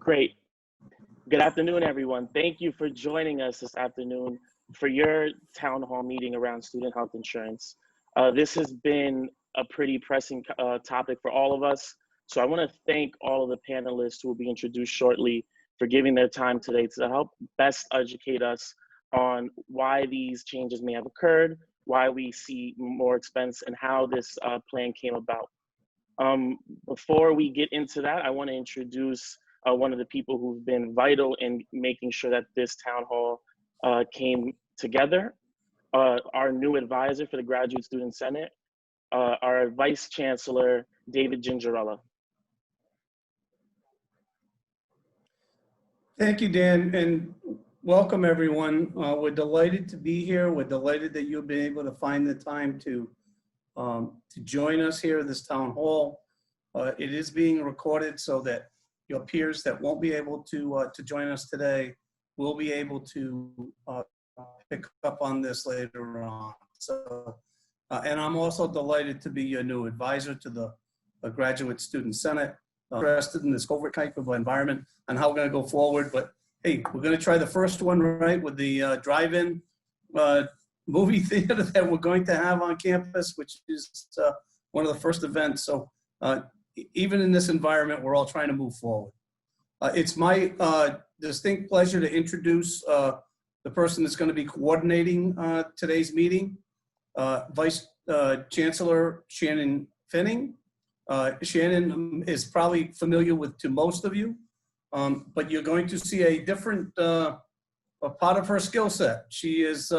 Great. Good afternoon, everyone. Thank you for joining us this afternoon for your town hall meeting around student health insurance. This has been a pretty pressing topic for all of us. So I want to thank all of the panelists who will be introduced shortly for giving their time today to help best educate us on why these changes may have occurred, why we see more expense, and how this plan came about. Before we get into that, I want to introduce one of the people who've been vital in making sure that this town hall came together. Our new advisor for the Graduate Student Senate, our Vice Chancellor, David Gingerella. Thank you, Dan, and welcome everyone. We're delighted to be here. We're delighted that you've been able to find the time to join us here at this town hall. It is being recorded so that your peers that won't be able to join us today will be able to pick up on this later on. So, and I'm also delighted to be your new advisor to the Graduate Student Senate. Interested in this covert type of environment and how we're going to go forward. But hey, we're going to try the first one, right, with the drive-in movie theater that we're going to have on campus, which is one of the first events. So even in this environment, we're all trying to move forward. It's my distinct pleasure to introduce the person that's going to be coordinating today's meeting, Vice Chancellor Shannon Finning. Shannon is probably familiar to most of you, but you're going to see a different a part of her skill set. She is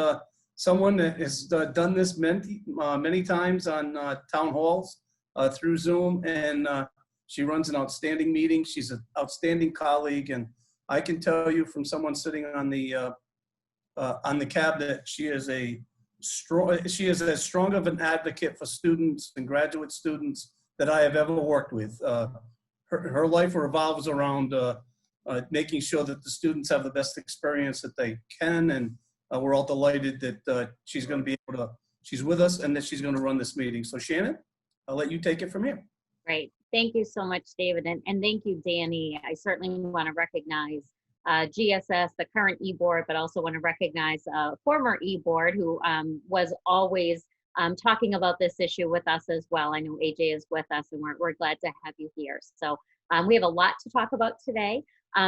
someone that has done this many times on town halls through Zoom, and she runs an outstanding meeting. She's an outstanding colleague, and I can tell you from someone sitting on the cabinet, she is as strong of an advocate for students and graduate students that I have ever worked with. Her life revolves around making sure that the students have the best experience that they can, and we're all delighted that she's going to be able to, she's with us and that she's going to run this meeting. So Shannon, I'll let you take it from here. Great. Thank you so much, David. And thank you, Danny. I certainly want to recognize GSS, the current e-board, but also want to recognize former e-board who was always talking about this issue with us as well. I know AJ is with us, and we're glad to have you here. So we have a lot to talk about today.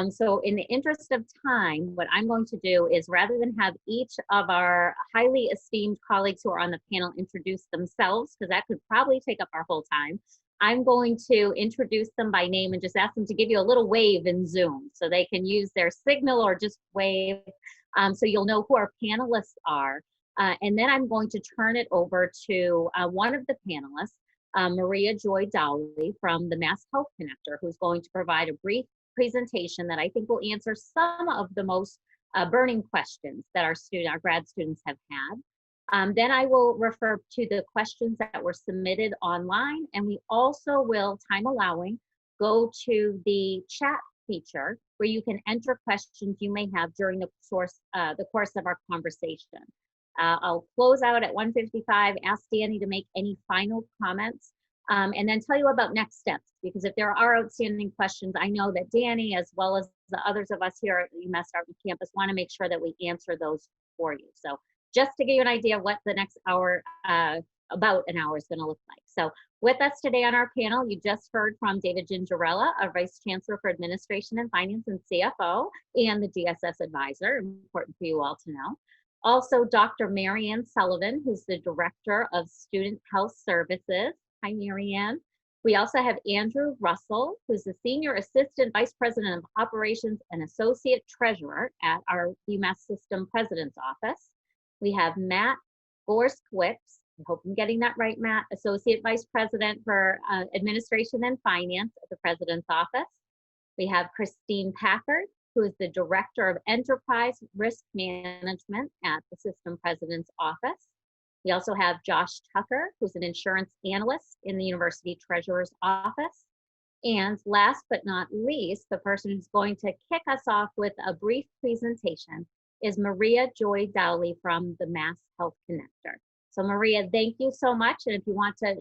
So in the interest of time, what I'm going to do is, rather than have each of our highly esteemed colleagues who are on the panel introduce themselves, because that could probably take up our whole time, I'm going to introduce them by name and just ask them to give you a little wave in Zoom so they can use their signal or just wave, so you'll know who our panelists are. And then I'm going to turn it over to one of the panelists, Maria Joy Dowley from the Mass Health Connector, who's going to provide a brief presentation that I think will answer some of the most burning questions that our grad students have had. Then I will refer to the questions that were submitted online, and we also will, time allowing, go to the chat feature where you can enter questions you may have during the course of our conversation. I'll close out at 1:55, ask Danny to make any final comments, and then tell you about next steps, because if there are outstanding questions, I know that Danny, as well as the others of us here at UMass Dartmouth campus, want to make sure that we answer those for you. So just to give you an idea of what the next hour, about an hour, is going to look like. So with us today on our panel, you just heard from David Gingerella, our Vice Chancellor for Administration and Finance and CFO, and the GSS advisor, important for you all to know. Also, Dr. Marianne Sullivan, who's the Director of Student Health Services. Hi, Marianne. We also have Andrew Russell, who's the Senior Assistant Vice President of Operations and Associate Treasurer at our UMass System President's Office. We have Matt Gorskiewicz, I hope I'm getting that right, Matt, Associate Vice President for Administration and Finance at the President's Office. We have Christine Packard, who is the Director of Enterprise Risk Management at the System President's Office. We also have Josh Tucker, who's an insurance analyst in the University Treasurer's Office. And last but not least, the person who's going to kick us off with a brief presentation is Maria Joy Dowley from the Mass Health Connector. So Maria, thank you so much. And if you want to,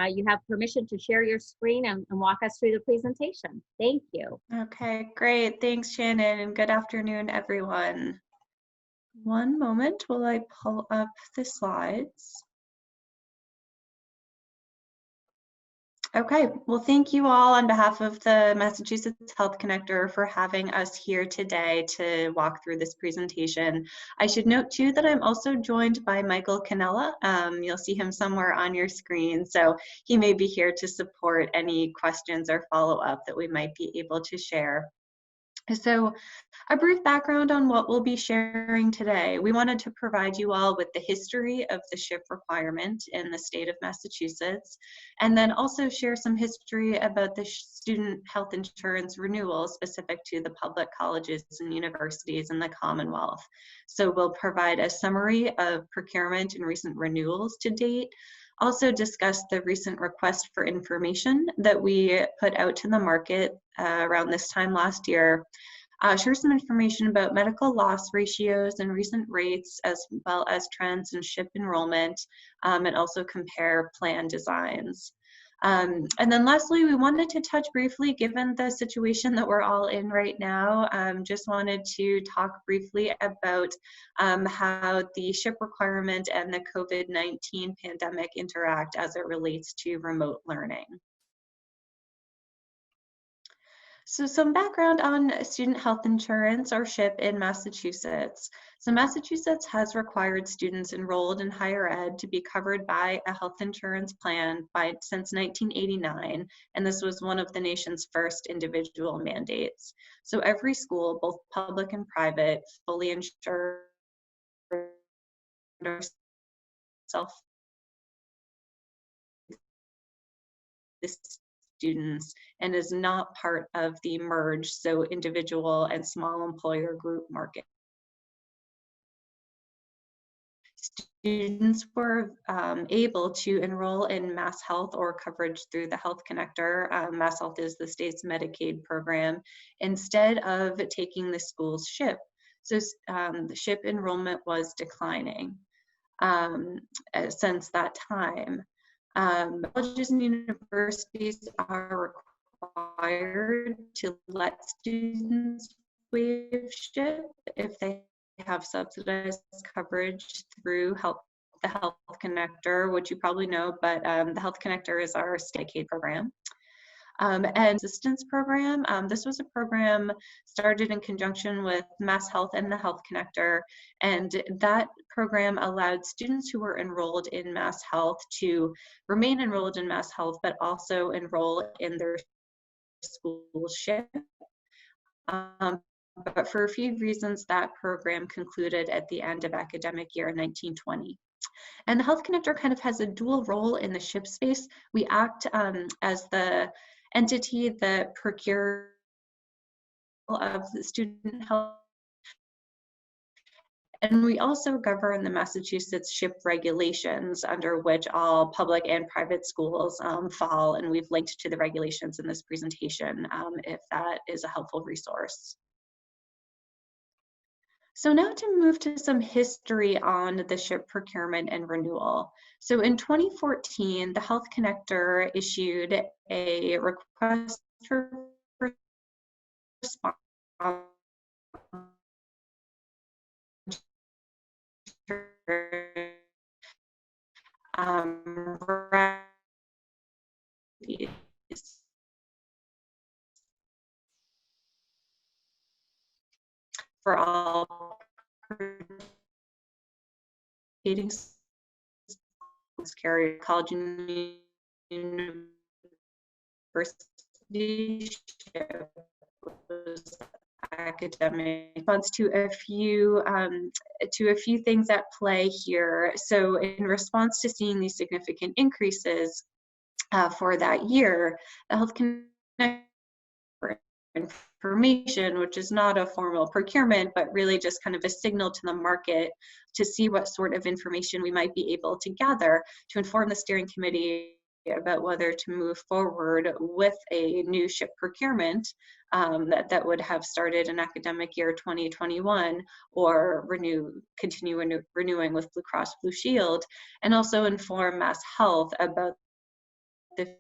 you have permission to share your screen and walk us through the presentation. Thank you. Okay, great. Thanks, Shannon, and good afternoon, everyone. One moment while I pull up the slides. Okay, well, thank you all on behalf of the Massachusetts Health Connector for having us here today to walk through this presentation. I should note too that I'm also joined by Michael Canella. You'll see him somewhere on your screen, so he may be here to support any questions or follow-up that we might be able to share. So a brief background on what we'll be sharing today. We wanted to provide you all with the history of the SHIP requirement in the state of Massachusetts, and then also share some history about the student health insurance renewal specific to the public colleges and universities in the Commonwealth. So we'll provide a summary of procurement and recent renewals to date, also discuss the recent request for information that we put out to the market around this time last year, share some information about medical loss ratios and recent rates, as well as trends in SHIP enrollment, and also compare plan designs. And then lastly, we wanted to touch briefly, given the situation that we're all in right now, just wanted to talk briefly about how the SHIP requirement and the COVID-19 pandemic interact as it relates to remote learning. So some background on student health insurance, or SHIP, in Massachusetts. So Massachusetts has required students enrolled in higher ed to be covered by a health insurance plan since 1989, and this was one of the nation's first individual mandates. So every school, both public and private, fully insured or self students and is not part of the merged, so individual and small employer group market. Students were able to enroll in Mass Health or coverage through the Health Connector. Mass Health is the state's Medicaid program, instead of taking the school's SHIP. So the SHIP enrollment was declining since that time. Colleges and universities are required to let students waive SHIP if they have subsidized coverage through the Health Connector, which you probably know, but the Health Connector is our Medicaid program. And assistance program. This was a program started in conjunction with Mass Health and the Health Connector, and that program allowed students who were enrolled in Mass Health to remain enrolled in Mass Health, but also enroll in their school SHIP. But for a few reasons, that program concluded at the end of academic year 1920. And the Health Connector kind of has a dual role in the SHIP space. We act as the entity that procures of the student health, and we also govern the Massachusetts SHIP regulations, under which all public and private schools fall, and we've linked to the regulations in this presentation if that is a helpful resource. So now to move to some history on the SHIP procurement and renewal. So in 2014, the Health Connector issued a request for response for all participating schools, carry college and university SHIP was academic response to a few things at play here. So in response to seeing these significant increases for that year, the Health Connector information, which is not a formal procurement, but really just kind of a signal to the market to see what sort of information we might be able to gather to inform the steering committee about whether to move forward with a new SHIP procurement that would have started in academic year 2021, or continue renewing with Blue Cross Blue Shield, and also inform Mass Health about the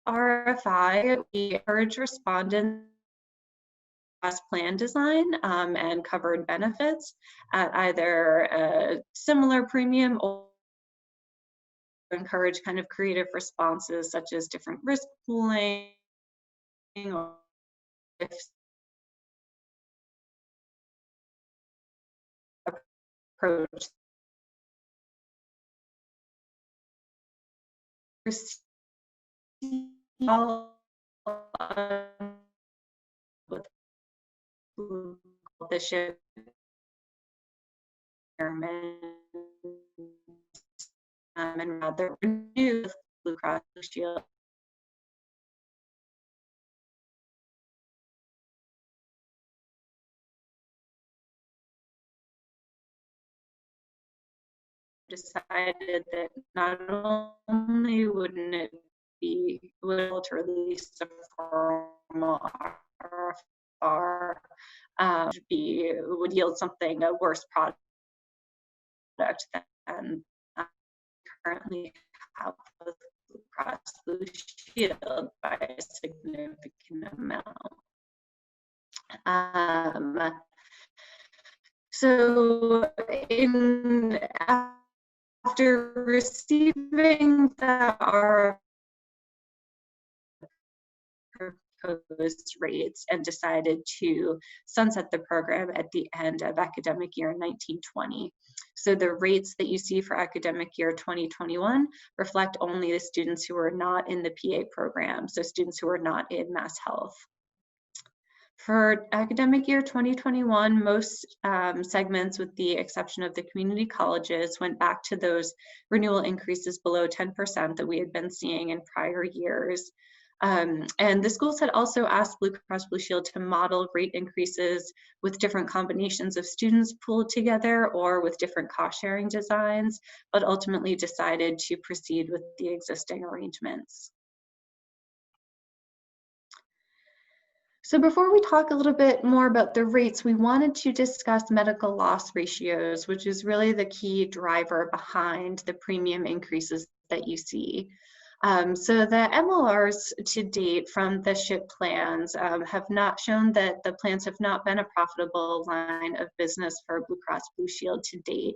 RFI. We encourage respondents plan design and covered benefits at either a similar premium, or encourage kind of creative responses such as different risk pooling, or if approach with the SHIP and rather renew with Blue Cross Blue Shield. Decided that not only would to release the formal RFR, would yield something, a worse product than currently have with Blue Cross Blue Shield by a significant amount. So after receiving the proposed rates and decided to sunset the program at the end of academic year 1920. So the rates that you see for academic year 2021 reflect only the students who are not in the PA program, so students who are not in Mass Health. For academic year 2021, most segments, with the exception of the community colleges, went back to those renewal increases below 10% that we had been seeing in prior years. And the schools had also asked Blue Cross Blue Shield to model rate increases with different combinations of students pooled together or with different cost sharing designs, but ultimately decided to proceed with the existing arrangements. So before we talk a little bit more about the rates, we wanted to discuss medical loss ratios, which is really the key driver behind the premium increases that you see. So the MLRs to date from the SHIP plans have not shown that the plans have not been a profitable line of business for Blue Cross Blue Shield to date.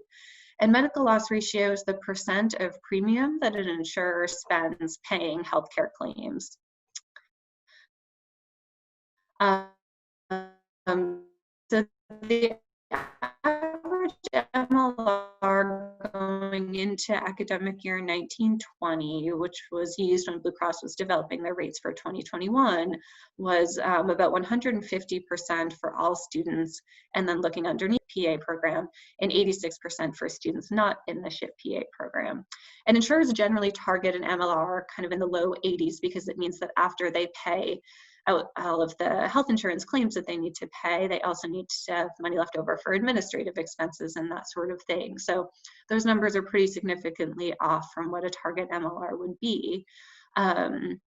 And medical loss ratio is the percent of premium that an insurer spends paying healthcare claims. So the average MLR going into academic year 1920, which was used when Blue Cross was developing their rates for 2021, was about 150% for all students, and then looking underneath PA program, and 86% for students not in the SHIP PA program. And insurers generally target an MLR kind of in the low 80s, because it means that after they pay all of the health insurance claims that they need to pay, they also need to have money left over for administrative expenses and that sort of thing. So those numbers are pretty significantly off from what a target MLR would be. And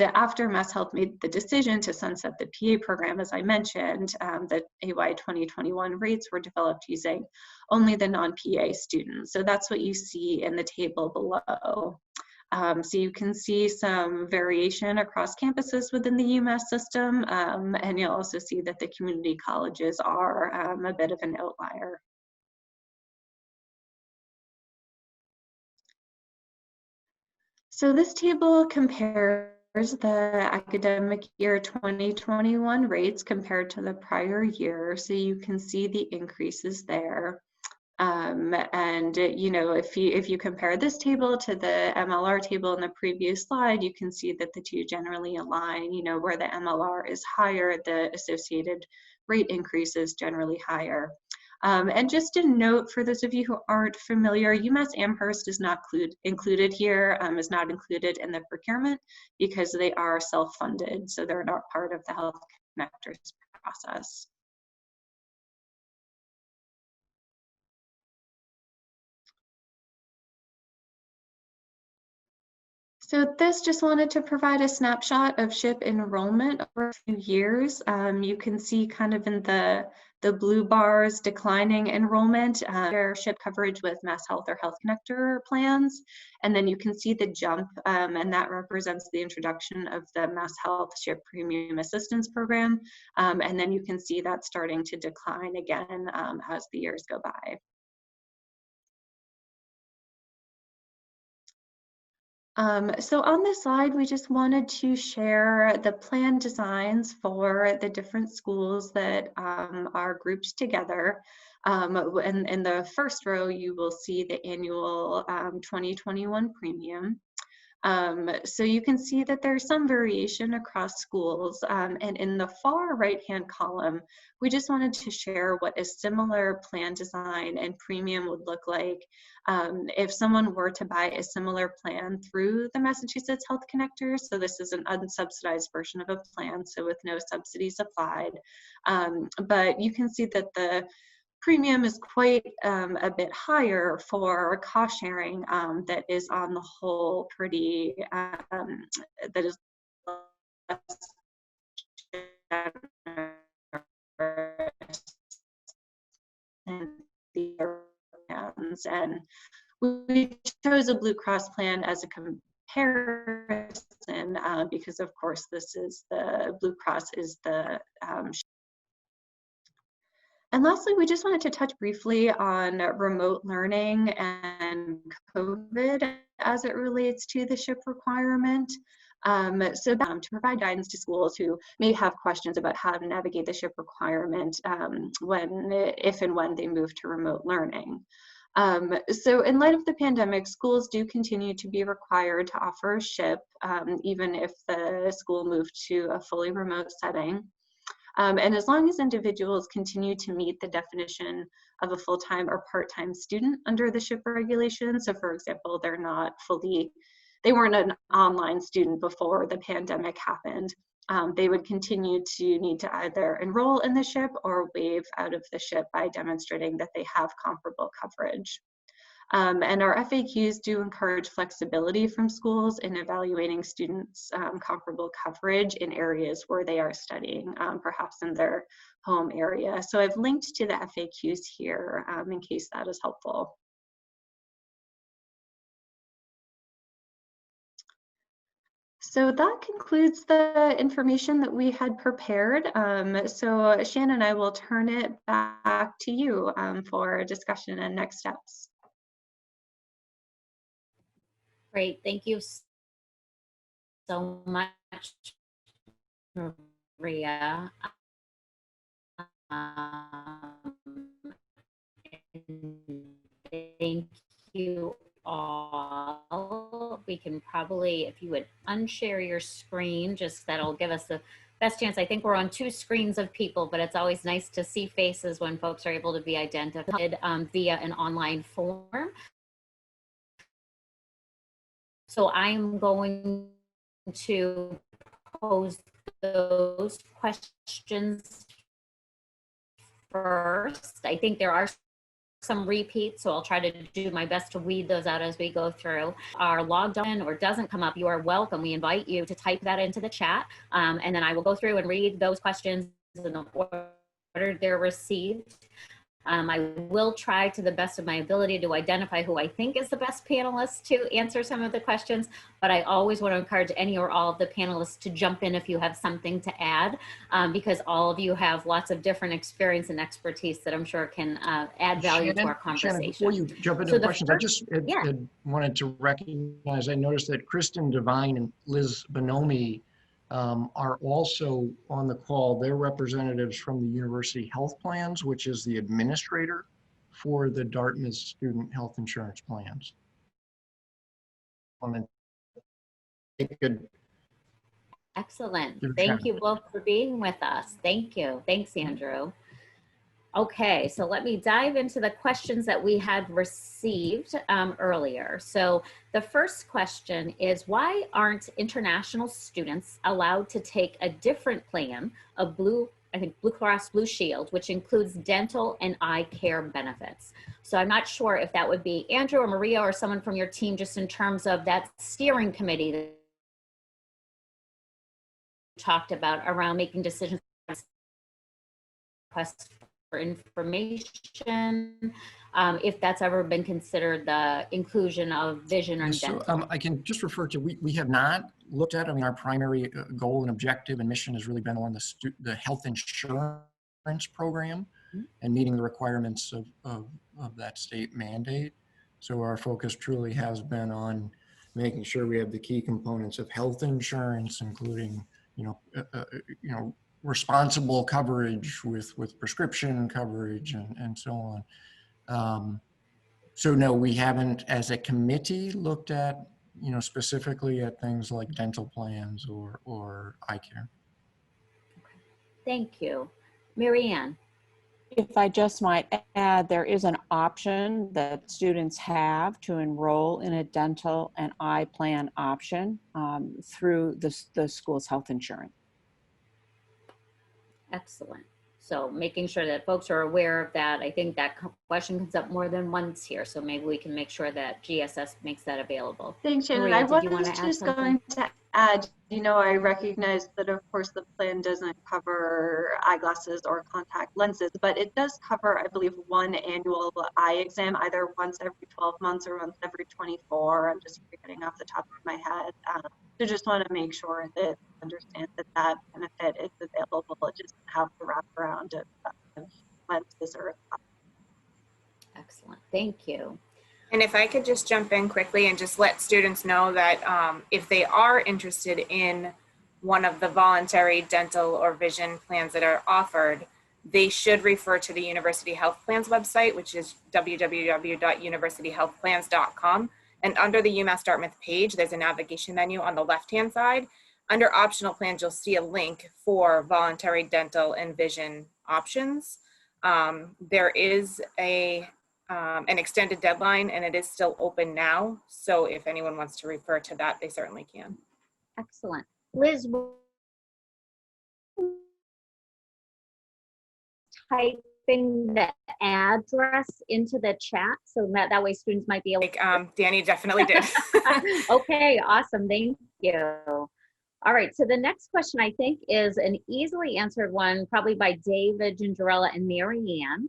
after Mass Health made the decision to sunset the PA program, as I mentioned, the AY 2021 rates were developed using only the non-PA students. So that's what you see in the table below. So you can see some variation across campuses within the UMass system, and you'll also see that the community colleges are a bit of an outlier. So this table compares the academic year 2021 rates compared to the prior year, so you can see the increases there. And you know, if you compare this table to the MLR table in the previous slide, you can see that the two generally align. You know, where the MLR is higher, the associated rate increase is generally higher. And just a note for those of you who aren't familiar, UMass Amherst is not included here, is not included in the procurement because they are self-funded, so they're not part of the Health Connectors process. So this just wanted to provide a snapshot of SHIP enrollment over a few years. You can see kind of in the blue bars declining enrollment, their SHIP coverage with Mass Health or Health Connector plans. And then you can see the jump, and that represents the introduction of the Mass Health SHIP Premium Assistance Program. And then you can see that starting to decline again as the years go by. So on this slide, we just wanted to share the plan designs for the different schools that are grouped together. And in the first row, you will see the annual 2021 premium. So you can see that there's some variation across schools, and in the far right-hand column, we just wanted to share what a similar plan design and premium would look like if someone were to buy a similar plan through the Massachusetts Health Connector. So this is an unsubsidized version of a plan, so with no subsidies applied. But you can see that the premium is quite a bit higher for cost sharing that is on the whole pretty, that is and we chose a Blue Cross plan as a comparison because of course this is the Blue Cross is the And lastly, we just wanted to touch briefly on remote learning and COVID as it relates to the SHIP requirement. To provide guidance to schools who may have questions about how to navigate the SHIP requirement if and when they move to remote learning. So in light of the pandemic, schools do continue to be required to offer SHIP, even if the school moved to a fully remote setting. And as long as individuals continue to meet the definition of a full-time or part-time student under the SHIP regulations, so for example, they weren't an online student before the pandemic happened, they would continue to need to either enroll in the SHIP or waive out of the SHIP by demonstrating that they have comparable coverage. And our FAQs do encourage flexibility from schools in evaluating students' comparable coverage in areas where they are studying, perhaps in their home area. So I've linked to the FAQs here in case that is helpful. So that concludes the information that we had prepared. So Shannon, I will turn it back to you for discussion and next steps. Great, thank you so much, Maria. Thank you all. We can probably, if you would unshare your screen, just that'll give us the best chance. I think we're on 2 screens of people, but it's always nice to see faces when folks are able to be identified via an online form. So I'm going to pose those questions first. I think there are some repeats, so I'll try to do my best to weed those out as we go through. Are logged in or doesn't come up, you are welcome. We invite you to type that into the chat, and then I will go through and read those questions in the order they're received. I will try to the best of my ability to identify who I think is the best panelist to answer some of the questions, but I always want to encourage any or all of the panelists to jump in if you have something to add, because all of you have lots of different experience and expertise that I'm sure can add value to our conversation. Shannon, before you jump into the questions, I just had wanted to recognize, I noticed that Kristen Devine and Liz Bonomi are also on the call. They're representatives from the University Health Plans, which is the administrator for the Dartmouth student health insurance plans. Excellent. Thank you both for being with us. Thank you. Thanks, Andrew. Okay, so let me dive into the questions that we had received earlier. So the first question is, why aren't international students allowed to take a different plan, a Blue I think Blue Cross Blue Shield, which includes dental and eye care benefits. So I'm not sure if that would be Andrew or Maria or someone from your team, just in terms of that steering committee that you talked about around making decisions, requests for information, if that's ever been considered the inclusion of vision or dental. So I can just refer to, we have not looked at, I mean, our primary goal and objective and mission has really been on the health insurance program and meeting the requirements of that state mandate. So our focus truly has been on making sure we have the key components of health insurance, including, you know, responsible coverage with prescription coverage and so on. So no, we haven't, as a committee, looked at, you know, specifically at things like dental plans or eye care. Thank you. Mary Ann. If I just might add, there is an option that students have to enroll in a dental and eye plan option through the school's health insurance. Excellent. So making sure that folks are aware of that. I think that question comes up more than once here. So maybe we can make sure that GSS makes that available. Thanks, Shannon. Maria, I did you was want to add just something? going to add, you know, I recognize that of course the plan doesn't cover eyeglasses or contact lenses, but it does cover, I believe, one annual eye exam, either once every 12 months or once every 24. I'm just getting off the top of my head. So just want to make sure that understand that that benefit is available. It just have the wraparound of lenses or. Excellent. Thank you. And if I could just jump in quickly and just let students know that if they are interested in one of the voluntary dental or vision plans that are offered, they should refer to the University Health Plans website, which is www.universityhealthplans.com. And under the UMass Dartmouth page, there's a navigation menu on the left-hand side. Under optional plans, you'll see a link for voluntary dental and vision options. There is an extended deadline and it is still open now. So if anyone wants to refer to that, they certainly can. Excellent. Liz, typing the address into the chat so that way students might be able to. Danny definitely did. Okay, awesome. Thank you. All right, so the next question I think is an easily answered one, probably by David, Gingerella, and Mary Ann.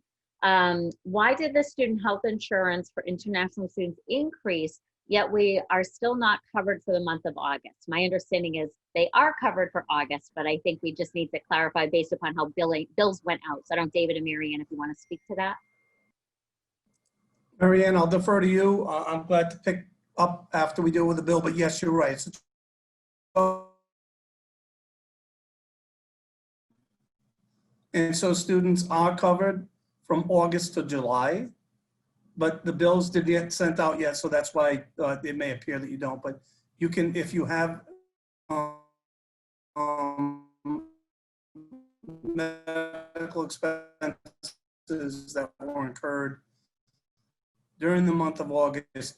Why did the student health insurance for international students increase, yet we are still not covered for the month of August? My understanding is they are covered for August, but I think we just need to clarify based upon how bills went out. So I don't know, David and Mary Ann, if you want to speak to that. Mary Ann, I'll defer to you. I'm glad to pick up after we deal with the bill, but yes, you're right. And so students are covered from August to July, but the bills didn't get sent out yet, so that's why it may appear that you don't. But you can, if you have medical expenses that were incurred during the month of August,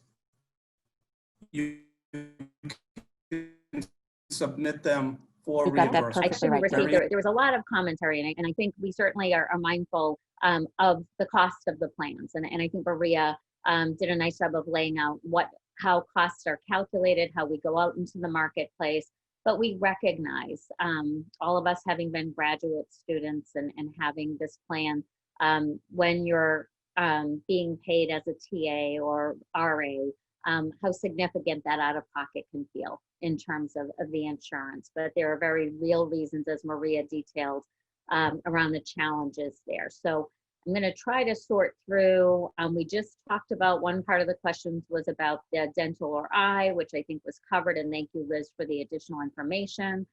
you can submit them for You got that reimbursement. perfectly right, There was a lot of commentary, and I think we certainly are mindful of the cost of the plans. And I think Maria did a nice job of laying out how costs are calculated, how we go out into the marketplace. But we recognize, all of us having been graduate students and having this plan, when you're being paid as a TA or RA, how significant that out-of-pocket can feel in terms of the insurance. But there are very real reasons, as Maria detailed, around the challenges there. So I'm going to try to sort through. We just talked about one part of the questions was about the dental or eye, which I think was covered, and thank you, Liz, for the additional information.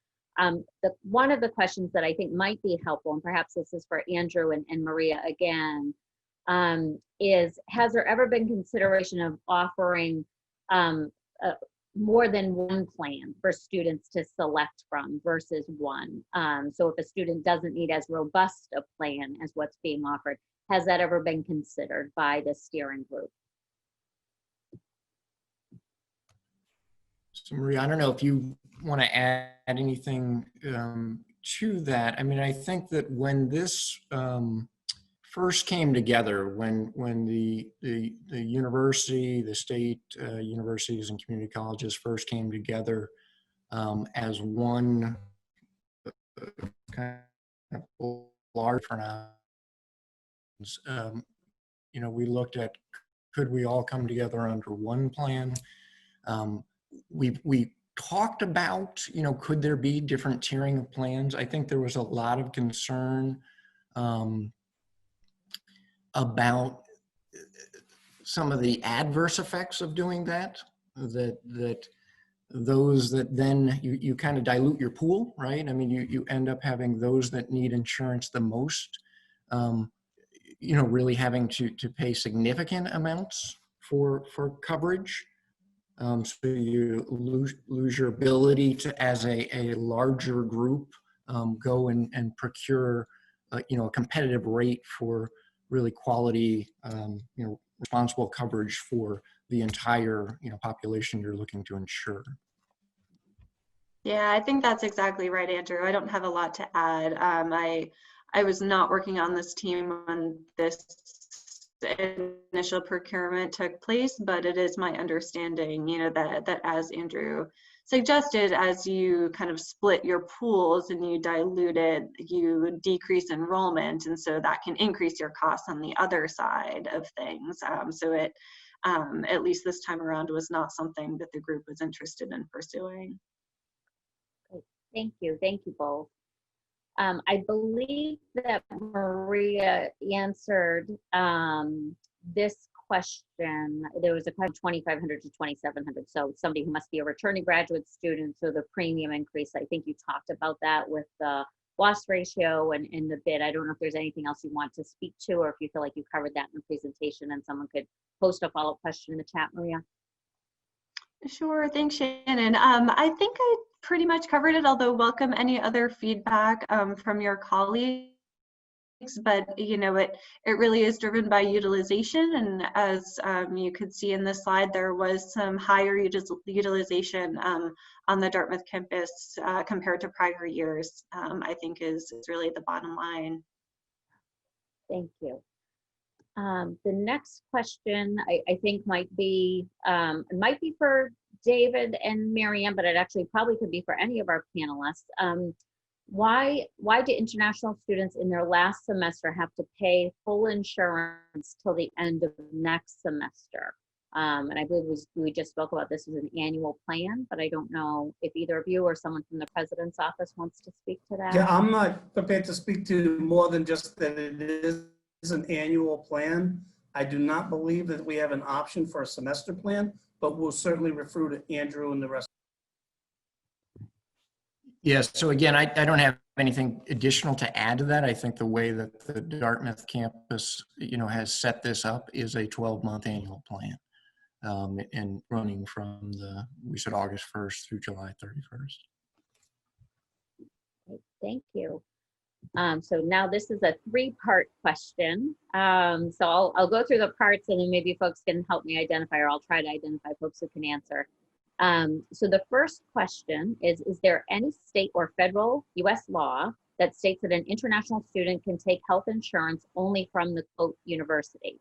One of the questions that I think might be helpful, and perhaps this is for Andrew and Maria again, is has there ever been consideration of offering more than one plan for students to select from versus one? So if a student doesn't need as robust a plan as what's being offered, has that ever been considered by the steering group? So Maria, I don't know if you want to add anything to that, I mean, I think that when this first came together, when the university, the state universities and community colleges first came together as one kind of large pronouns, you know, we looked at, could we all come together under one plan? We talked about, you know, could there be different tiering of plans? I think there was a lot of concern about some of the adverse effects of doing that, those that then you kind of dilute your pool, right? I mean, you end up having those that need insurance the most, you know, really having to pay significant amounts for coverage. So you lose your ability to, as a larger group, go and procure, you know, a competitive rate for really quality, you know, responsible coverage for the entire, you know, population you're looking to insure. Yeah, I think that's exactly right, Andrew. I don't have a lot to add. I was not working on this team when this initial procurement took place, but it is my understanding, you know, that as Andrew suggested, as you kind of split your pools and you dilute it, you decrease enrollment, and so that can increase your costs on the other side of things. So it, at least this time around, was not something that the group was interested in pursuing. Thank you both. I believe that Maria answered this question. There was a question 2,500 to 2,700. So somebody who must be a returning graduate student, so the premium increase. I think you talked about that with the loss ratio and the bid. I don't know if there's anything else you want to speak to, or if you feel like you covered that in the presentation and someone could post a follow-up question in the chat, Maria. Sure, thanks, Shannon. I think I pretty much covered it, although welcome any other feedback from your colleagues. But, you know, it really is driven by utilization. And as you could see in this slide, there was some higher utilization on the Dartmouth campus compared to prior years, I think is really the bottom line. Thank you. The next question I think might be for David and Miriam, but it actually probably could be for any of our panelists. Why do international students in their last semester have to pay full insurance till the end of next semester? And I believe we just spoke about this as an annual plan, but I don't know if either of you or someone from the president's office wants to speak to that. Yeah, I'm not prepared to speak to more than just that it is an annual plan. I do not believe that we have an option for a semester plan, but we'll certainly refer to Andrew and the rest. Yes, so again, I don't have anything additional to add to that. I think the way that the Dartmouth campus, you know, has set this up is a 12-month annual plan, and running from we said August 1st through July 31st. Thank you. So now this is a 3-part question. So I'll go through the parts and then maybe folks can help me identify, or I'll try to identify folks who can answer. So the first question is there any state or federal US law that states that an international student can take health insurance only from the quote university,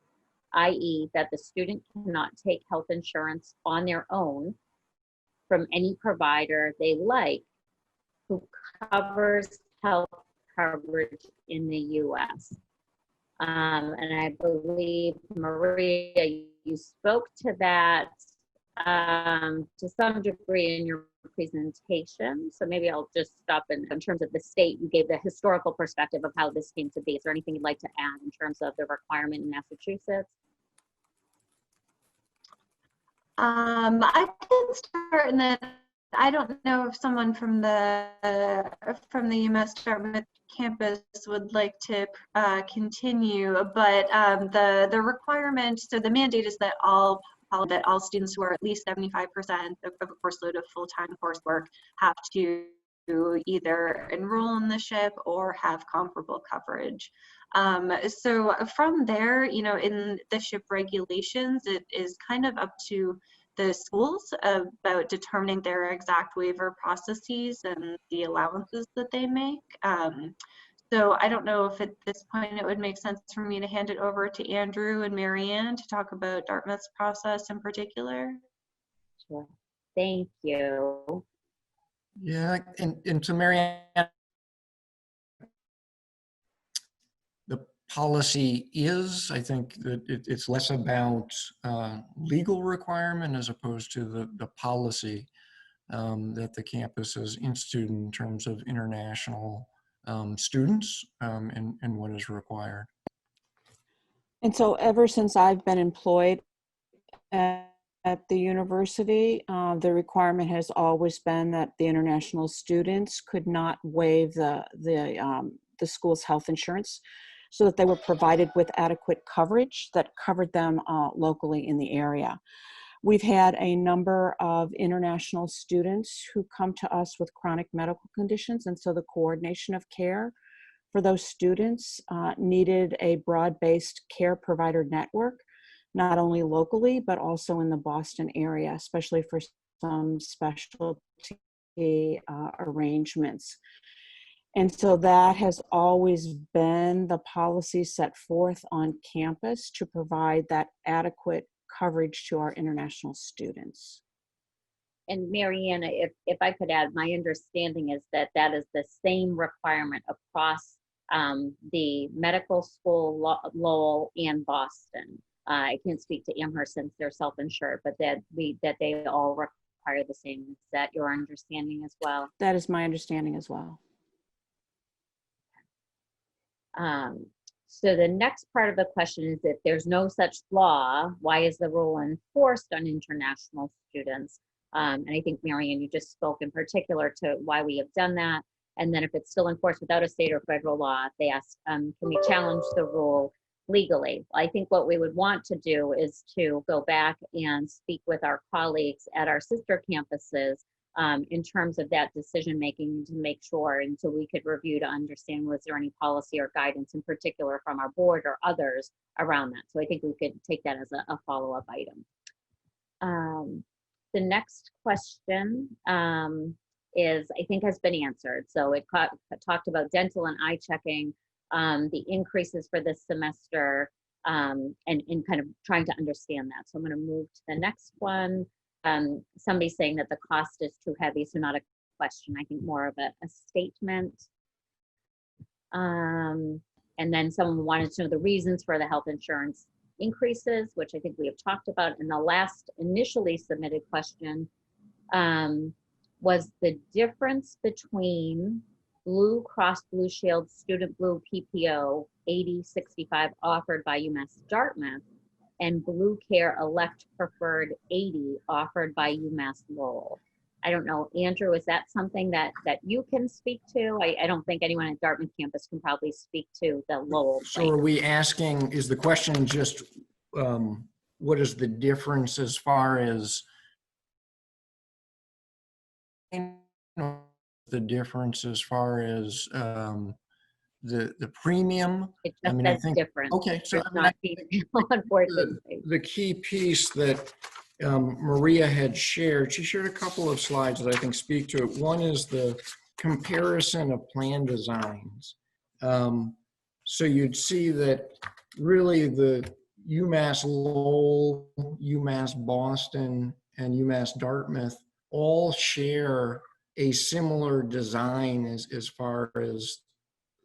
i.e. that the student cannot take health insurance on their own from any provider they like who covers health coverage in the US? And I believe, Maria, you spoke to that to some degree in your presentation. So maybe I'll just stop in terms of the state. You gave the historical perspective of how this came to be. Is there anything you'd like to add in terms of the requirement in Massachusetts? I can start, and then I don't know if someone from the UMass Dartmouth campus would like to continue, but the requirement, so the mandate is that all students who are at least 75% of a course load of full-time coursework have to either enroll in the SHIP or have comparable coverage. So from there, you know, in the SHIP regulations, it is kind of up to the schools about determining their exact waiver processes and the allowances that they make. So I don't know if at this point it would make sense for me to hand it over to Andrew and Marianne to talk about Dartmouth's process in particular. Sure. Thank you. Yeah, and to Marianne, the policy is, I think that it's less about legal requirement as opposed to the policy that the campus has instituted in terms of international students and what is required. And so ever since I've been employed at the university, the requirement has always been that the international students could not waive the school's health insurance, so that they were provided with adequate coverage that covered them locally in the area. We've had a number of international students who come to us with chronic medical conditions, and so the coordination of care for those students needed a broad-based care provider network, not only locally, but also in the Boston area, especially for some specialty arrangements. And so that has always been the policy set forth on campus to provide that adequate coverage to our international students. And Marianne, if I could add, my understanding is that that is the same requirement across the medical school, Lowell and Boston. I can't speak to Amherst since they're self-insured, but that they all require the same. Is that your understanding as well? That is my understanding as well. So the next part of the question is, if there's no such law, why is the rule enforced on international students? And I think, Marianne, you just spoke in particular to why we have done that. And then if it's still enforced without a state or federal law, they asked, can we challenge the rule legally? I think what we would want to do is to go back and speak with our colleagues at our sister campuses in terms of that decision making, to make sure, and so we could review to understand, was there any policy or guidance in particular from our board or others around that. So I think we could take that as a follow-up item. The next question is, I think, has been answered. So it talked about dental and eye checking, the increases for this semester, and kind of trying to understand that. So I'm going to move to the next one. Somebody's saying that the cost is too heavy, so not a question, I think more of a statement. And then someone wanted to know the reasons for the health insurance increases, which I think we have talked about. And the last initially submitted question was the difference between Blue Cross Blue Shield Student Blue PPO 8065 offered by UMass Dartmouth and Blue Care Elect Preferred 80 offered by UMass Lowell. I don't know, Andrew, is that something that you can speak to? I don't think anyone at Dartmouth campus can probably speak to the Lowell plan. So are we asking, is the question just what is the difference as far as the premium? It just says different. Okay, so unfortunately. The key piece that Maria had shared, she shared a couple of slides that I think speak to it. One is the comparison of plan designs. So you'd see that really the UMass Lowell, UMass Boston, and UMass Dartmouth all share a similar design as far as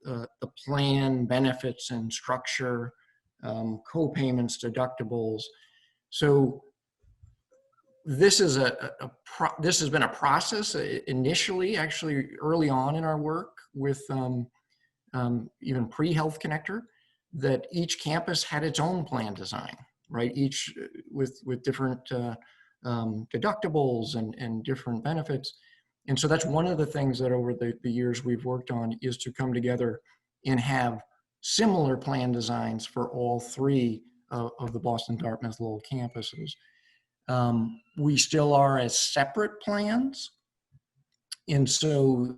the plan, benefits, and structure, co-payments, deductibles. So this is this has been a process initially, actually early on in our work with even pre-Health Connector, that each campus had its own plan design, right? Each with different deductibles and different benefits. And so that's one of the things that over the years we've worked on, is to come together and have similar plan designs for all three of the Boston, Dartmouth, Lowell campuses. We still are as separate plans. And so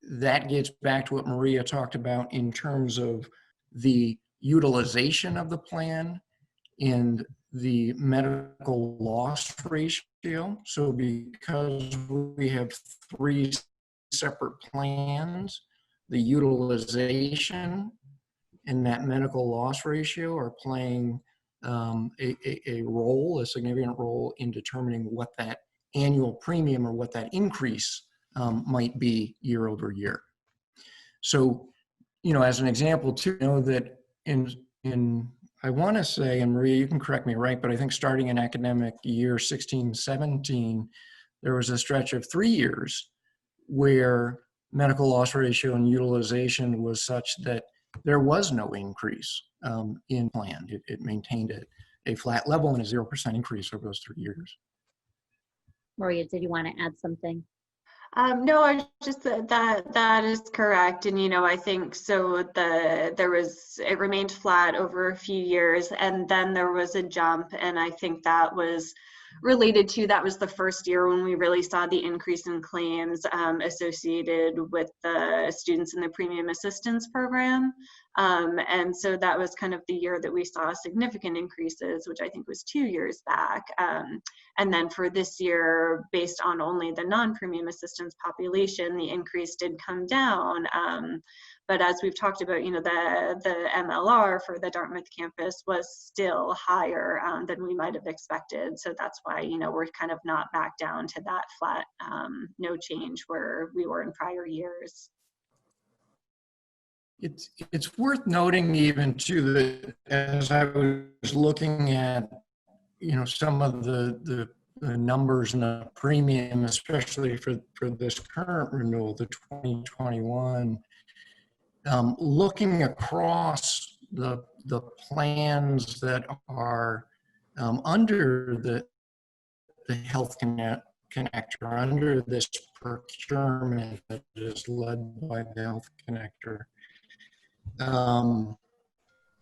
that gets back to what Maria talked about in terms of the utilization of the plan and the medical loss ratio. So because we have 3 separate plans, the utilization and that medical loss ratio are playing a role, a significant role in determining what that annual premium or what that increase might be year over year. So, you know, as an example too, you know that in I want to say, and Maria, you can correct me, right, but I think starting in academic year 16-17, there was a stretch of 3 years where medical loss ratio and utilization was such that there was no increase in plan. It maintained a flat level and a 0% increase over those 3 years. Maria, did you want to add something? No, I just that is correct, and you know, I think so. It remained flat over a few years, and then there was a jump, and I think that was related to, that was the first year when we really saw the increase in claims associated with the students in the premium assistance program. And so that was kind of the year that we saw significant increases, which I think was 2 years back. And then for this year, based on only the non-premium assistance population, the increase did come down. But as we've talked about, you know, the MLR for the Dartmouth campus was still higher than we might have expected. So that's why, you know, we're kind of not back down to that flat, no change where we were in prior years. It's worth noting even too that as I was looking at, you know, some of the numbers and the premium, especially for this current renewal, the 2021, looking across the plans that are under the Health Connector, under this procurement that is led by the Health Connector.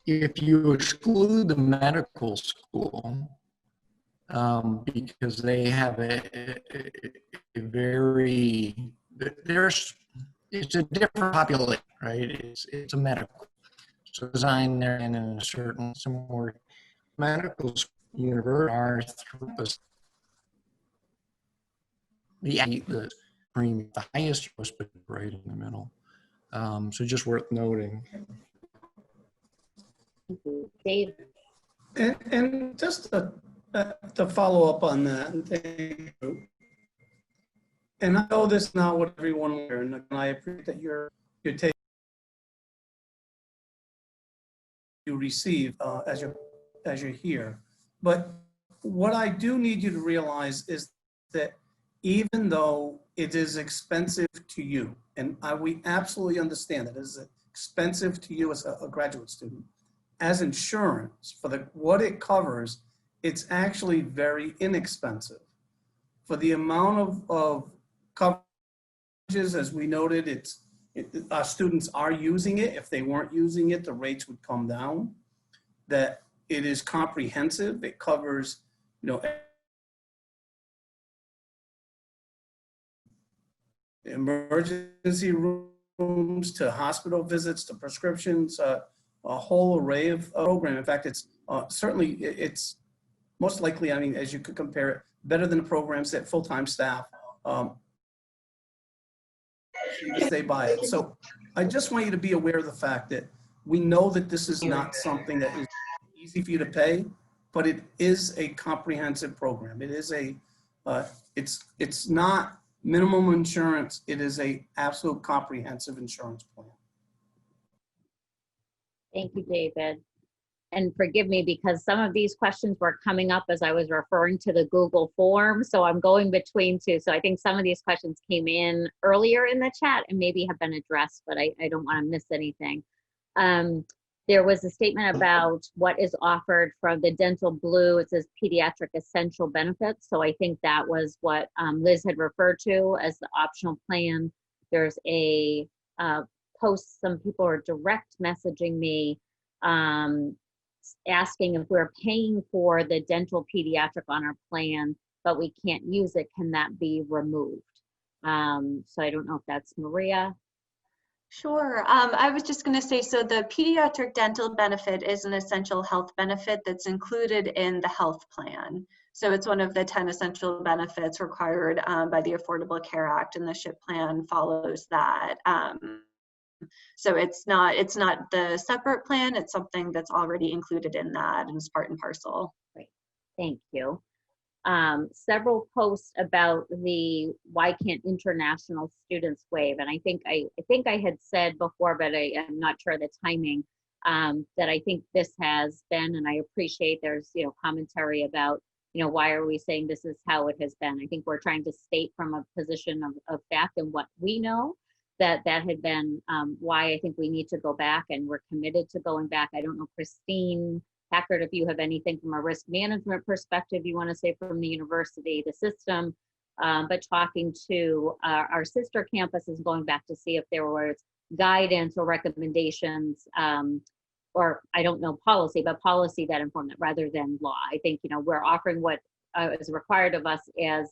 If you exclude the medical school, because they have a very, it's a different population, right? It's a medical, so designed there and in a certain, similar medical universe are the premium, the highest was right in the middle. So just worth noting. Dave. And just to follow up on that, and thank you. And I know this is not what everyone learned, and I appreciate that you're taking you receive as you're here. But what I do need you to realize is that even though it is expensive to you, and we absolutely understand that it is expensive to you as a graduate student, as insurance for what it covers, it's actually very inexpensive. For the amount of coverages, as we noted, our students are using it. If they weren't using it, the rates would come down. That it is comprehensive. It covers, you know, emergency rooms to hospital visits to prescriptions, a whole array of program. In fact, it's certainly, it's most likely, I mean, as you could compare it, better than the programs that full-time staff stay by it. So I just want you to be aware of the fact that we know that this is not something that is easy for you to pay, but it is a comprehensive program. It is it's not minimum insurance. It is a absolute comprehensive insurance plan. Thank you, David. And forgive me because some of these questions were coming up as I was referring to the Google form. So I'm going between two. So I think some of these questions came in earlier in the chat and maybe have been addressed, but I don't want to miss anything. There was a statement about what is offered from the Dental Blue. It says pediatric essential benefits. So I think that was what Liz had referred to as the optional plan. There's a post, some people are direct messaging me asking if we're paying for the dental pediatric on our plan, but we can't use it, can that be removed? So I don't know if that's Maria. Sure. I was just going to say, so the pediatric dental benefit is an essential health benefit that's included in the health plan. So it's one of the 10 essential benefits required by the Affordable Care Act, and the SHIP plan follows that. So it's not the separate plan, it's something that's already included in that and is part and parcel. Great, thank you. Several posts about the why can't international students waive, and I think I had said before, but I am not sure the timing, that I think this has been, and I appreciate there's commentary about why are we saying this is how it has been. I think we're trying to state from a position of fact and what we know that had been why I think we need to go back, and we're committed to going back. I don't know, Christine Packard, if you have anything from a risk management perspective you want to say from the university, the system, but talking to our sister campuses, going back to see if there was guidance or recommendations, or I don't know policy, but policy that informed it rather than law. I think we're offering what is required of us as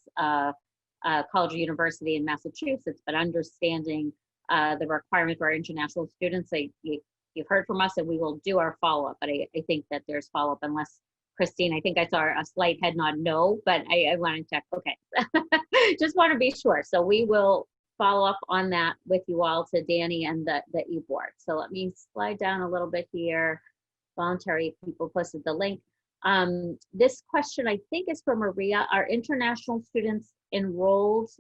college or university in Massachusetts, but understanding the requirement for our international students. You've heard from us, and we will do our follow-up, but I think that there's follow-up, unless Christine, I think I saw a slight head nod no, but I want to check. Okay. Just want to be sure. So we will follow up on that with you all, to Danny and the e-board. So let me slide down a little bit here. Voluntary people posted the link. This question I think is from Maria. Are international students enrolled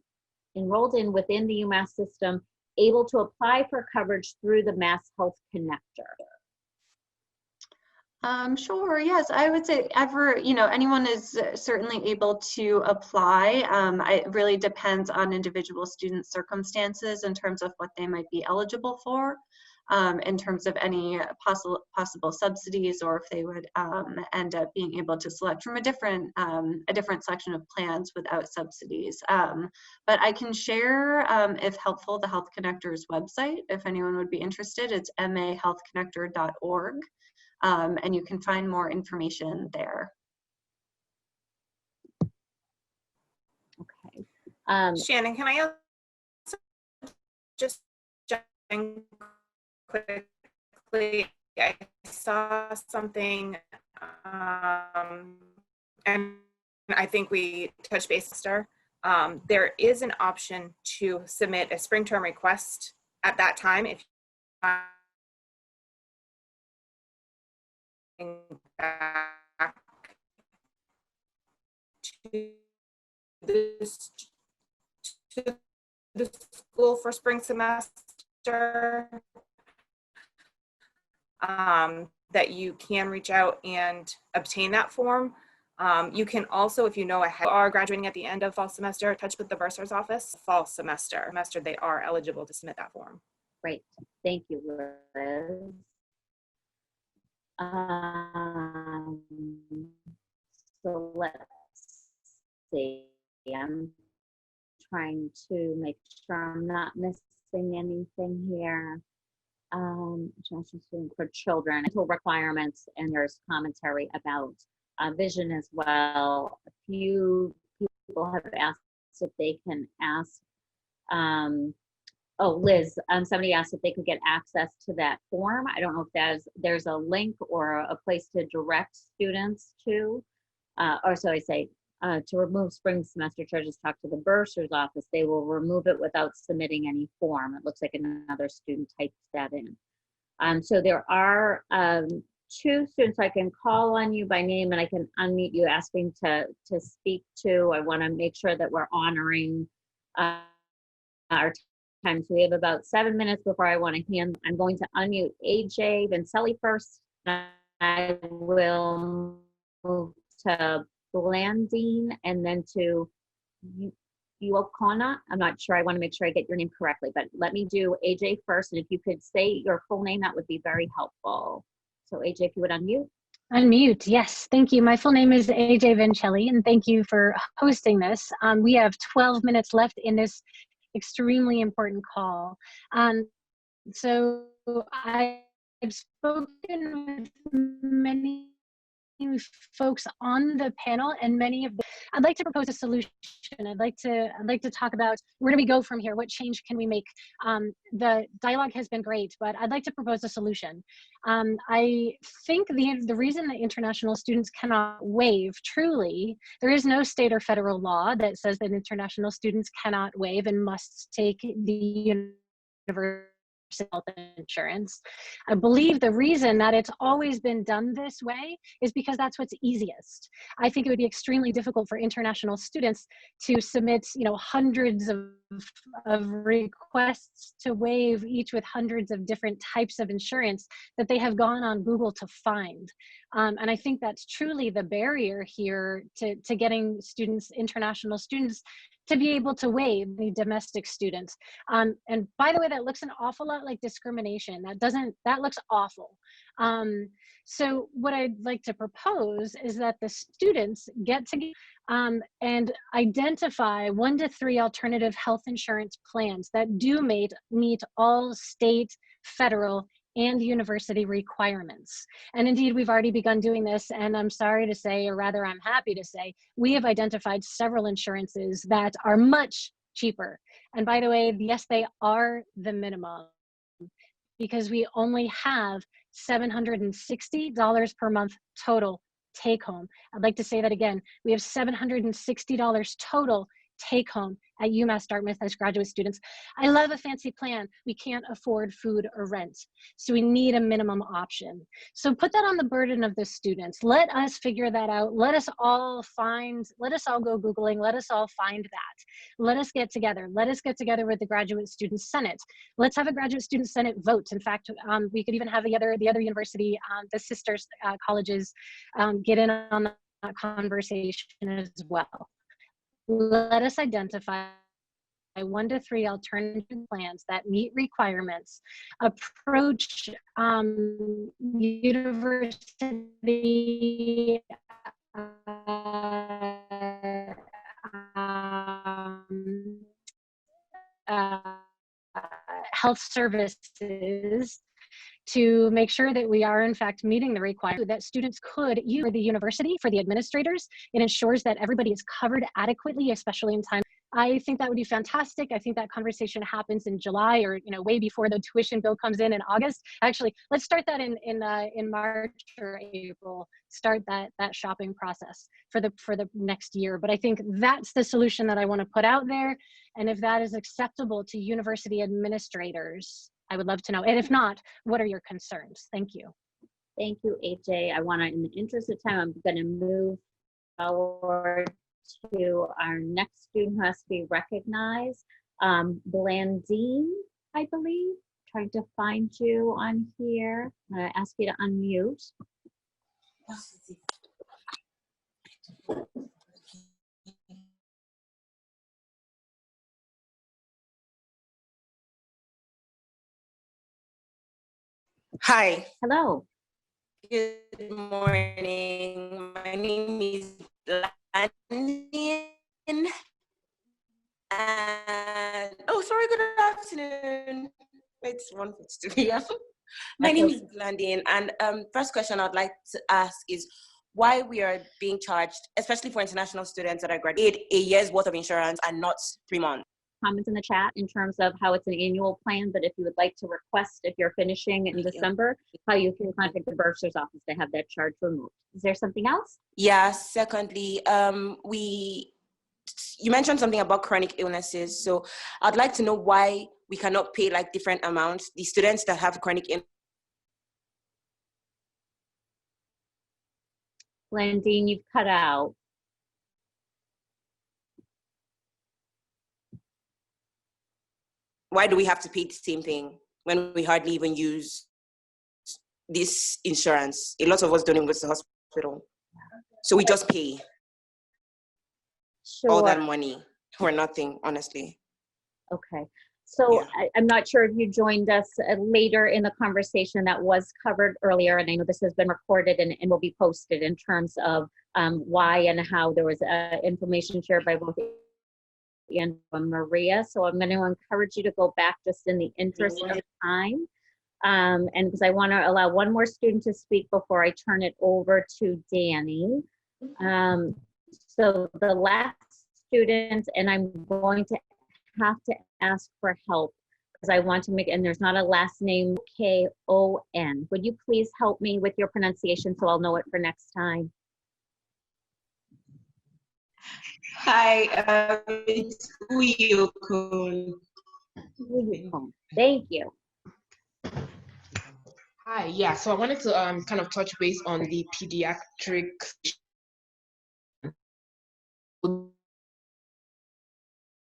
in within the UMass system able to apply for coverage through the Mass Health Connector? Sure, yes, I would say anyone is certainly able to apply. It really depends on individual student circumstances in terms of what they might be eligible for, in terms of any possible subsidies, or if they would end up being able to select from a different selection of plans without subsidies. But I can share, if helpful, the Health Connector's website, if anyone would be interested. It's mahealthconnector.org. And you can find more information there. Okay. Shannon, can I also just jump in quickly? I saw something, and I think we touched base, Esther. There is an option to submit a spring term request at that time if back to the school for spring semester, that you can reach out and obtain that form. You can also, if you know ahead are graduating at the end of fall semester, touch with the bursar's office. Fall semester, they are eligible to submit that form. Great, thank you, Liz. So let's see, I'm trying to make sure I'm not missing anything here. For children, mental requirements, and there's commentary about vision as well. A few people have asked if they can ask, oh, Liz, somebody asked if they could get access to that form. I don't know if there's a link or a place to direct students to, or so I say, to remove spring semester charges, talk to the bursar's office. They will remove it without submitting any form. It looks like another student typed that in. So there are 2 students I can call on you by name, and I can unmute you asking to speak to. I want to make sure that we're honoring our time. So we have about 7 minutes before I want to hand. I'm going to unmute AJ Vincelli first. I will move to Blandine and then to Yuokona. I'm not sure. I want to make sure I get your name correctly, but let me do AJ first. And if you could say your full name, that would be very helpful. So AJ, if you would unmute. Unmute, yes, thank you. My full name is AJ Vincelli, and thank you for hosting this. We have 12 minutes left in this extremely important call. So I've spoken with many folks on the panel, and many of I'd like to propose a solution. I'd like to talk about where do we go from here? What change can we make? The dialogue has been great, but I'd like to propose a solution. I think the reason that international students cannot waive, truly, there is no state or federal law that says that international students cannot waive and must take the universal health insurance. I believe the reason that it's always been done this way is because that's what's easiest. I think it would be extremely difficult for international students to submit, hundreds of requests to waive, each with hundreds of different types of insurance that they have gone on Google to find. And I think that's truly the barrier here to getting students, international students, to be able to waive the domestic students. And by the way, that looks an awful lot like discrimination. That looks awful. So what I'd like to propose is that the students get together and identify 1 to 3 alternative health insurance plans that do meet all state, federal, and university requirements. And indeed, we've already begun doing this, and I'm sorry to say, or rather I'm happy to say, we have identified several insurances that are much cheaper. And by the way, yes, they are the minimum, because we only have $760 per month total take home. I'd like to say that again. We have $760 total take home at UMass Dartmouth as graduate students. I love a fancy plan. We can't afford food or rent, so we need a minimum option. So put that on the burden of the students. Let us figure that out. Let us all go Googling. Let us all find that. Let us get together. Let us get together with the Graduate Student Senate. Let's have a Graduate Student Senate vote. In fact, we could even have the other university, the sisters colleges, get in on that conversation as well. Let us identify 1 to 3 alternative plans that meet requirements, approach university health services to make sure that we are in fact meeting the requirement that students could use for the university, for the administrators. It ensures that everybody is covered adequately, especially in time. I think that would be fantastic. I think that conversation happens in July, or way before the tuition bill comes in August. Actually, let's start that in March or April. Start that shopping process for the next year. But I think that's the solution that I want to put out there. And if that is acceptable to university administrators, I would love to know. And if not, what are your concerns? Thank you. Thank you, AJ. I want to, in the interest of time, I'm going to move forward to our next student who has to be recognized. Blandine, I believe. Trying to find you on here. I'm going to ask you to unmute. Hi. Hello. Good morning. My name is Blandine. And good afternoon. It's 1:52 p.m. My name is Blandine, and first question I'd like to ask is why we are being charged, especially for international students that are graduating, a year's worth of insurance and not 3 months. Comments in the chat in terms of how it's an annual plan, but if you would like to request, if you're finishing in December, how you can contact the bursar's office to have that charge removed. Is there something else? Yeah, secondly, you mentioned something about chronic illnesses. So I'd like to know why we cannot pay like different amounts. The students that have chronic illness. Blandine, you've cut out. Why do we have to pay the same thing when we hardly even use this insurance? A lot of us don't even go to the hospital. So we just pay all that money for nothing, honestly. Okay. So yeah. I'm not sure if you joined us later in the conversation that was covered earlier, and I know this has been recorded and will be posted in terms of why and how there was information shared by both and Maria. So I'm going to encourage you to go back just in the interest of time. And because I want to allow one more student to speak before I turn it over to Danny. So the last student, and I'm going to have to ask for help because I want to make, and there's not a last name, K-O-N. Would you please help me with your pronunciation so I'll know it for next time? Hi, it's Uyokun. Thank you. Hi, yeah, so I wanted to kind of touch base on the pediatric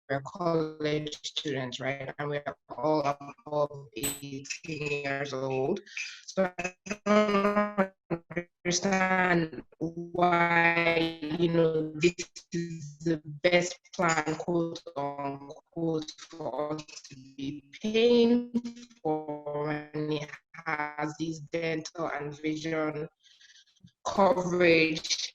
we're college students, right? And we're all above 18 years old. So I don't understand why, this is the best plan, quote unquote, for us to be paying for when it has these dental and vision coverage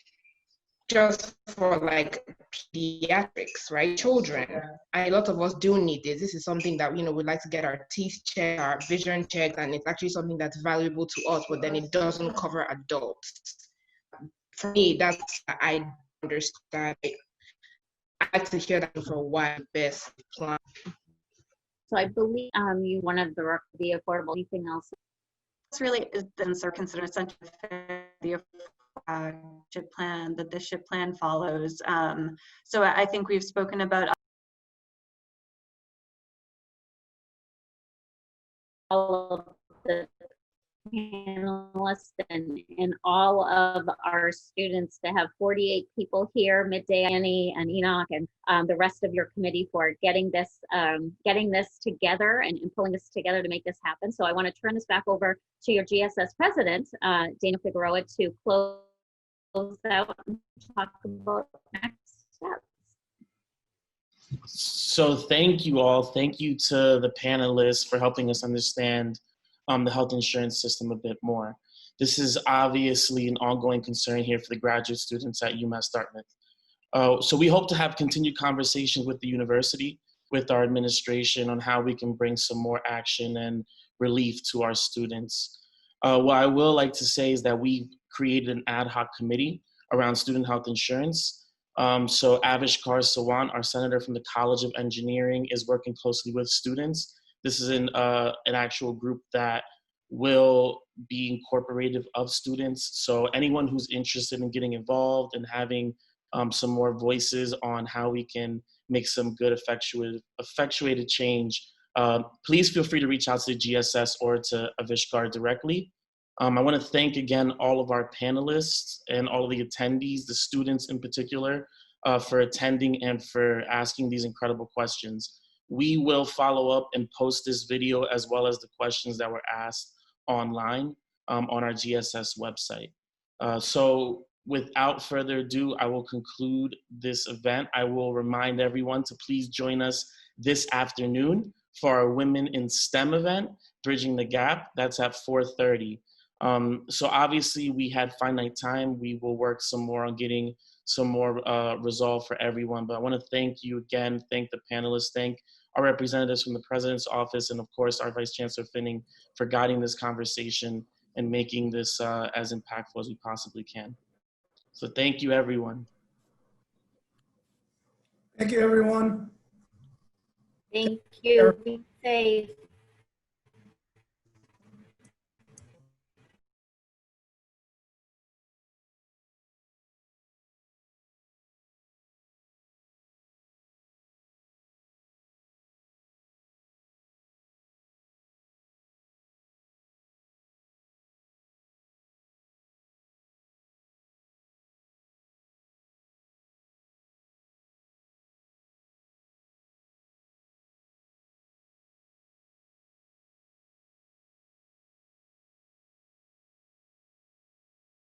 just for like pediatrics, right? Children. And a lot of us do need this. This is something that, we'd like to get our teeth checked, our vision checked, and it's actually something that's valuable to us, but then it doesn't cover adults. For me, that's, I understand. I like to hear that for why best plan. So I believe you one of the affordable, anything else? It's really are considered essential the SHIP plan that the SHIP plan follows. So I think we've spoken about all of the panelists and all of our students to have 48 people here midday, Annie and Enoch and the rest of your committee for getting this together and pulling this together to make this happen. So I want to turn this back over to your GSS president, Dana Figueroa, to close out and talk about next steps. So thank you all. Thank you to the panelists for helping us understand the health insurance system a bit more. This is obviously an ongoing concern here for the graduate students at UMass Dartmouth. So we hope to have continued conversations with the university, with our administration on how we can bring some more action and relief to our students. What I will like to say is that we created an ad hoc committee around student health insurance. So Avishkar Sawant, our senator from the College of Engineering, is working closely with students. This is an actual group that will be incorporative of students. So anyone who's interested in getting involved and having some more voices on how we can make some good effectuated change, please feel free to reach out to the GSS or to Avishkar directly. I want to thank again all of our panelists and all of the attendees, the students in particular, for attending and for asking these incredible questions. We will follow up and post this video as well as the questions that were asked online on our GSS website. So without further ado, I will conclude this event. I will remind everyone to please join us this afternoon for our Women in STEM event, Bridging the Gap. That's at 4:30. So obviously we had finite time. We will work some more on getting some more resolve for everyone. But I want to thank you again, thank the panelists, thank our representatives from the President's Office, and of course our Vice Chancellor Finning for guiding this conversation and making this as impactful as we possibly can. So thank you, everyone. Thank you, everyone. Thank you. Be safe.